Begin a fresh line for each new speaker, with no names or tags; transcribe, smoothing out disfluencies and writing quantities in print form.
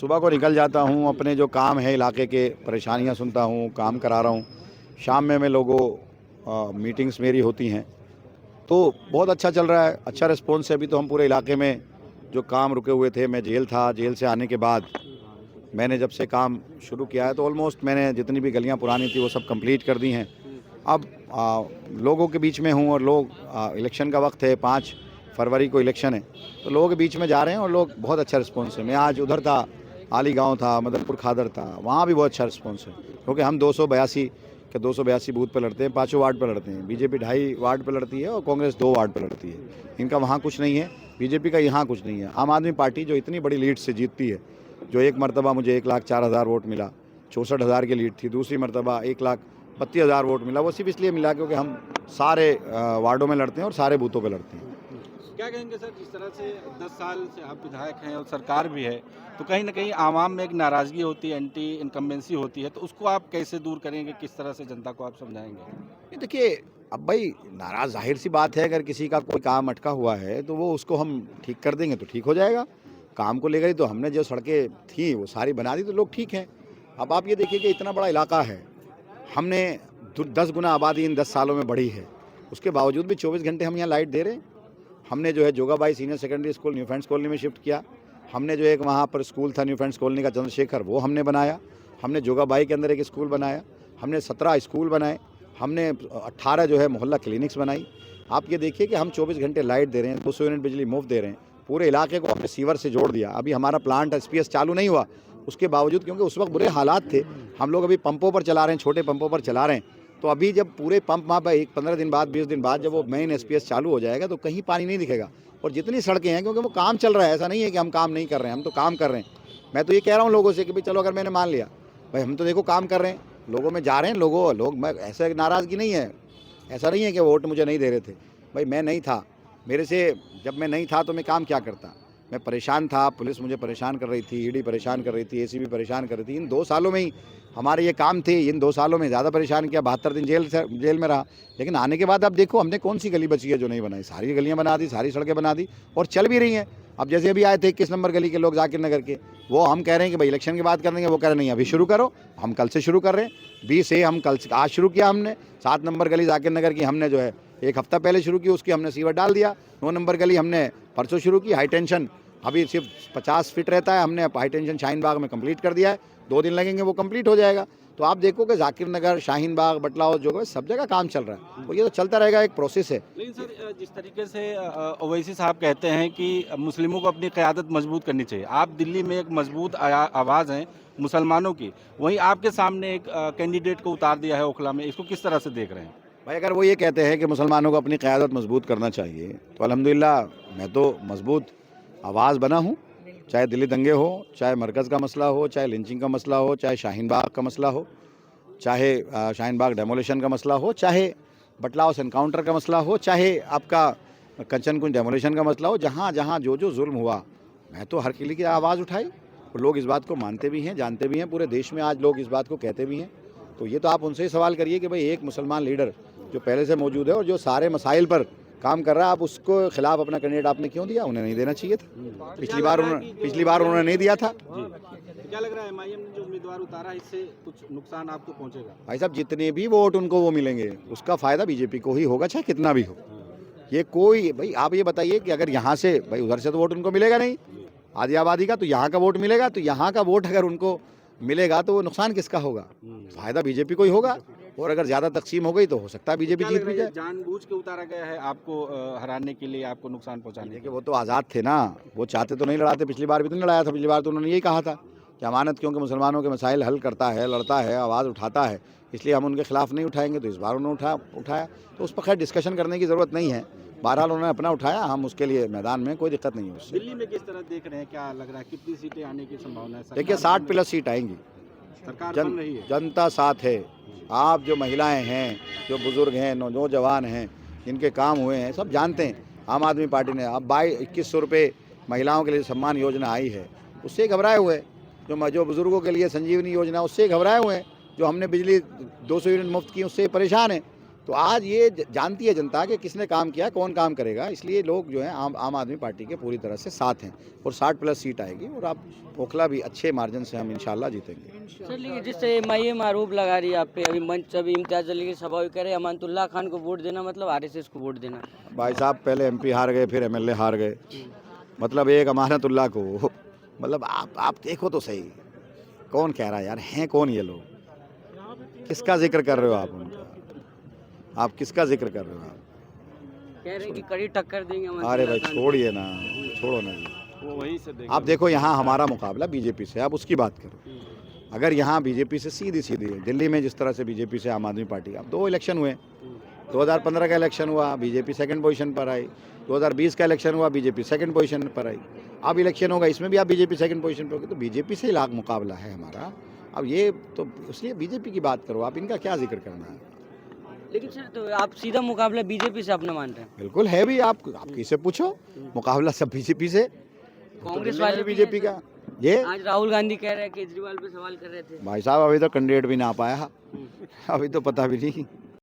सुबह को निकल जाता हूँ, अपने जो काम है इलाके के परेशानियाँ सुनता हूँ, काम करा रहा हूँ। शाम में मैं लोगों मीटिंग्स मेरी होती हैं, तो बहुत अच्छा चल रहा है, अच्छा रिस्पॉन्स है। अभी तो हम पूरे इलाके में जो काम रुके हुए थे, मैं जेल था, जेल से आने के बाद मैंने जब से काम शुरू किया है तो ऑलमोस्ट मैंने जितनी भी गलियाँ पुरानी थी वो सब कंप्लीट कर दी हैं। अब लोगों के बीच में हूँ और इलेक्शन का वक्त है, 5 फरवरी को इलेक्शन है, तो लोगों के बीच में जा रहे हैं और लोग बहुत अच्छा रिस्पॉन्स है। मैं आज उधर था, आली गाँव था, मदनपुर खादर था, वहाँ भी बहुत अच्छा रिस्पॉन्स है, क्योंकि हम 282 बूथ पर लड़ते हैं, 5 वार्ड पर लड़ते हैं। बीजेपी 2.5 वार्ड पर लड़ती है और कांग्रेस 2 वार्ड पर लड़ती है। इनका वहाँ कुछ नहीं है, बीजेपी का यहाँ कुछ नहीं है। आम आदमी पार्टी जो इतनी बड़ी लीड से जीतती है, जो एक मरतबा मुझे 1,04,000 वोट मिला, 64,000 की लीड थी, दूसरी मरतबा 1,32,000 वोट मिला, वो सिर्फ इसलिए मिला क्योंकि हम सारे वार्डों में लड़ते हैं और सारे बूथों पर लड़ते हैं।
क्या कहेंगे सर, जिस तरह से 10 साल से आप विधायक हैं और सरकार भी है, तो कहीं ना कहीं आवाम में एक नाराज़गी होती है, एंटी इनकम्बेंसी होती है, तो उसको आप कैसे दूर करेंगे, किस तरह से जनता को आप समझाएंगे?
ये देखिए, अब भाई नाराज़ ज़ाहिर सी बात है, अगर किसी का कोई काम अटका हुआ है तो वो उसको हम ठीक कर देंगे तो ठीक हो जाएगा। काम को लेकर ही तो हमने जो सड़कें थी वो सारी बना दी, तो लोग ठीक हैं। अब आप ये देखिए कि इतना बड़ा इलाका है, हमने 10 गुना आबादी इन 10 सालों में बढ़ी है, उसके बावजूद भी 24 घंटे हम यहाँ लाइट दे रहे हैं। हमने जो है Jogabai senior secondary school new friends colony में शिफ्ट किया। हमने जो एक वहाँ पर स्कूल था न्यू फ्रेंड्स कॉलोनी का चंद्रशेखर, वो हमने बनाया। हमने जोगाबाई के अंदर एक स्कूल बनाया। हमने 17 स्कूल बनाए। हमने 18 जो है मोहल्ला क्लिनिक्स बनाई। आप ये देखिए कि हम 24 घंटे लाइट दे रहे हैं, 200 यूनिट बिजली मुफ्त दे रहे हैं, पूरे इलाके को हमने सीवर से जोड़ दिया। अभी हमारा प्लांट SPS चालू नहीं हुआ, उसके बावजूद, क्योंकि उस वक्त बुरे हालात थे, हम लोग अभी पंपों पर चला रहे हैं, छोटे पंपों पर चला रहे हैं। तो अभी जब पूरे पंप वहाँ पर 15 दिन बाद, 20 दिन बाद जब वो मेन SPS चालू हो जाएगा तो कहीं पानी नहीं दिखेगा। और जितनी सड़कें हैं, क्योंकि वो काम चल रहा है, ऐसा नहीं है कि हम काम नहीं कर रहे हैं, हम तो काम कर रहे हैं। मैं तो ये कह रहा हूँ लोगों से कि भाई चलो, अगर मैंने मान लिया भाई हम तो देखो काम कर रहे हैं, लोगों में जा रहे हैं, लोग मैं ऐसे नाराज़गी नहीं है, ऐसा नहीं है कि वोट मुझे नहीं दे रहे थे। भाई मैं नहीं था, मेरे से जब मैं नहीं था तो मैं काम क्या करता। मैं परेशान था, पुलिस मुझे परेशान कर रही थी, ED परेशान कर रही थी, ACB परेशान कर रही थी। इन 2 सालों में ही हमारे ये काम थे, इन 2 सालों में ज़्यादा परेशान किया। 72 दिन जेल में रहा, लेकिन आने के बाद अब देखो हमने कौन सी गली बची है जो नहीं बनाई। सारी गलियाँ बना दी, सारी सड़कें बना दी और चल भी रही हैं। अब जैसे अभी आए थे 21 नंबर गली के लोग जाकिर नगर के, वो हम कह रहे हैं कि भाई इलेक्शन के बाद कर देंगे, वो कह रहे नहीं अभी शुरू करो। हम कल से शुरू कर रहे हैं, 20 से हम आज शुरू किया हमने। 7 नंबर गली जाकिर नगर की हमने जो है 1 हफ्ता पहले शुरू की, उसकी हमने सीवर डाल दिया। 9 नंबर गली हमने परसों शुरू की। हाई टेंशन अभी सिर्फ 50 फीट रहता है, हमने हाई टेंशन शाहीन बाग में कंप्लीट कर दिया है। 2 दिन लगेंगे, वो कंप्लीट हो जाएगा। तो आप देखो कि जाकिर नगर, शाहीन बाग, बटला हाउस, जो सब जगह काम चल रहा है और ये तो चलता रहेगा, एक प्रोसेस है।
लेकिन सर, जिस तरीके से ओवैसी साहब कहते हैं कि मुस्लिमों को अपनी क़यादत मजबूत करनी चाहिए, आप दिल्ली में एक मजबूत आवाज़ हैं मुसलमानों की, वहीं आपके सामने एक कैंडिडेट को उतार दिया है ओखला में, इसको किस तरह से देख रहे हैं?
भाई अगर वो ये कहते हैं कि मुसलमानों को अपनी क़यादत मजबूत करना चाहिए, तो अल्हम्दुलिल्लाह मैं तो मजबूत आवाज़ बना हूँ। चाहे दिल्ली दंगे हो, चाहे मरकज़ का मसला हो, चाहे लिंचिंग का मसला हो, चाहे शाहीन बाग का मसला हो, चाहे शाहीन बाग डेमोलिशन का मसला हो, चाहे बटला हाउस एनकाउंटर का मसला हो, चाहे आपका कंचन कुंज डेमोलिशन का मसला हो, जहाँ जहाँ जो जो जुल्म हुआ, मैं तो हर किसी की आवाज़ उठाई और लोग इस बात को मानते भी हैं, जानते भी हैं। पूरे देश में आज लोग इस बात को कहते भी हैं। तो ये तो आप उनसे ही सवाल करिए कि भाई एक मुसलमान लीडर जो पहले से मौजूद है और जो सारे मसाइल पर काम कर रहा है, आप उसको खिलाफ अपना कैंडिडेट आपने क्यों दिया? उन्हें नहीं देना चाहिए था। पिछली बार उन्होंने नहीं दिया था।
क्या लग रहा है, MIM ने जो उम्मीदवार उतारा, इससे कुछ नुकसान आपको पहुंचेगा?
भाई साहब, जितने भी वोट उनको वो मिलेंगे, उसका फ़ायदा बीजेपी को ही होगा, चाहे कितना भी हो। ये कोई, भाई आप ये बताइए कि अगर यहाँ से, भाई उधर से तो वोट उनको मिलेगा नहीं, आधी आबादी का, तो यहाँ का वोट मिलेगा। तो यहाँ का वोट अगर उनको मिलेगा तो वो नुकसान किसका होगा? फ़ायदा बीजेपी को ही होगा। और अगर ज़्यादा तकसीम हो गई तो हो सकता है बीजेपी जीत भी जाए।
जानबूझ के उतारा गया है आपको हराने के लिए, आपको नुकसान पहुंचाने के
कि वो तो आज़ाद थे ना, वो चाहते तो नहीं लड़ाते। पिछली बार भी तो नहीं लड़ाया था। पिछली बार तो उन्होंने यही कहा था कि अमानत क्योंकि मुसलमानों के मसाइल हल करता है, लड़ता है, आवाज़ उठाता है, इसलिए हम उनके खिलाफ नहीं उठाएंगे। तो इस बार उन्होंने उठाया, तो उस पर खैर डिस्कशन करने की ज़रूरत नहीं है। बहरहाल उन्होंने अपना उठाया, हम उसके लिए मैदान में, कोई दिक्कत नहीं है उससे।
दिल्ली में किस तरह देख रहे हैं, क्या लग रहा है, कितनी सीटें आने की संभावना है?
देखिए 60+ सीट आएंगी।
सरकार बन रही है,
जनता साथ है। आप जो महिलाएं हैं, जो बुज़ुर्ग हैं, नौजवान हैं, जिनके काम हुए हैं, सब जानते हैं। आम आदमी पार्टी ने अब 2100 रुपये महिलाओं के लिए सम्मान योजना आई है, उससे घबराए हुए हैं। जो बुज़ुर्गों के लिए संजीवनी योजना, उससे घबराए हुए हैं। जो हमने बिजली 200 यूनिट मुफ्त की, उससे परेशान है। तो आज ये जानती है जनता कि किसने काम किया, कौन काम करेगा, इसलिए लोग जो हैं आम आदमी पार्टी के पूरी तरह से साथ हैं और 60+ सीट आएगी और आप पोखला भी अच्छे मार्जिन से हम इंशाल्लाह जीतेंगे।
सर लेकिन जिससे एमआईएम आरोप लगा रही है आप पे, अभी मंच अभी इम्तियाज अली की सभा कह रहे अमानतुल्लाह खान को वोट देना मतलब आरएसएस को वोट देना।
भाई साहब पहले एमपी हार गए, फिर एमएलए हार गए, मतलब एक अमानतुल्लाह को, मतलब आप देखो तो सही, कौन कह रहा है यार, हैं कौन ये लोग, किसका जिक्र कर रहे हो आप उनका, आप किसका जिक्र कर रहे हो आप?
कह रहे हैं कि कड़ी टक्कर देंगे अमानतुल्लाह
अरे भाई
खान।
छोड़िए ना, छोड़ो ना जी।
वो वहीं से देंगे।
आप देखो यहाँ हमारा मुकाबला बीजेपी से, आप उसकी बात करो। अगर यहाँ बीजेपी से सीधी सीधी है, दिल्ली में जिस तरह से बीजेपी से आम आदमी पार्टी, अब 2 इलेक्शन हुए, 2015 का इलेक्शन हुआ, बीजेपी सेकंड पोजीशन पर आई, 2020 का इलेक्शन हुआ, बीजेपी सेकंड पोजीशन पर आई, अब इलेक्शन होगा, इसमें भी आप बीजेपी सेकंड पोजीशन पर होगी, तो बीजेपी से ही लाख मुकाबला है हमारा। अब ये तो इसलिए बीजेपी की बात करो, आप इनका क्या जिक्र करना है?
लेकिन सर तो आप सीधा मुकाबला बीजेपी से अपना मान रहे हैं।
बिल्कुल है भी, आप किसे पूछो, मुकाबला सब बीजेपी से,
कांग्रेस
तो
वाले
बीजेपी का ये।
आज राहुल गांधी कह रहे हैं, केजरीवाल पे सवाल कर रहे थे।
भाई साहब अभी तो कैंडिडेट भी ना आ पाया, अभी तो पता भी नहीं।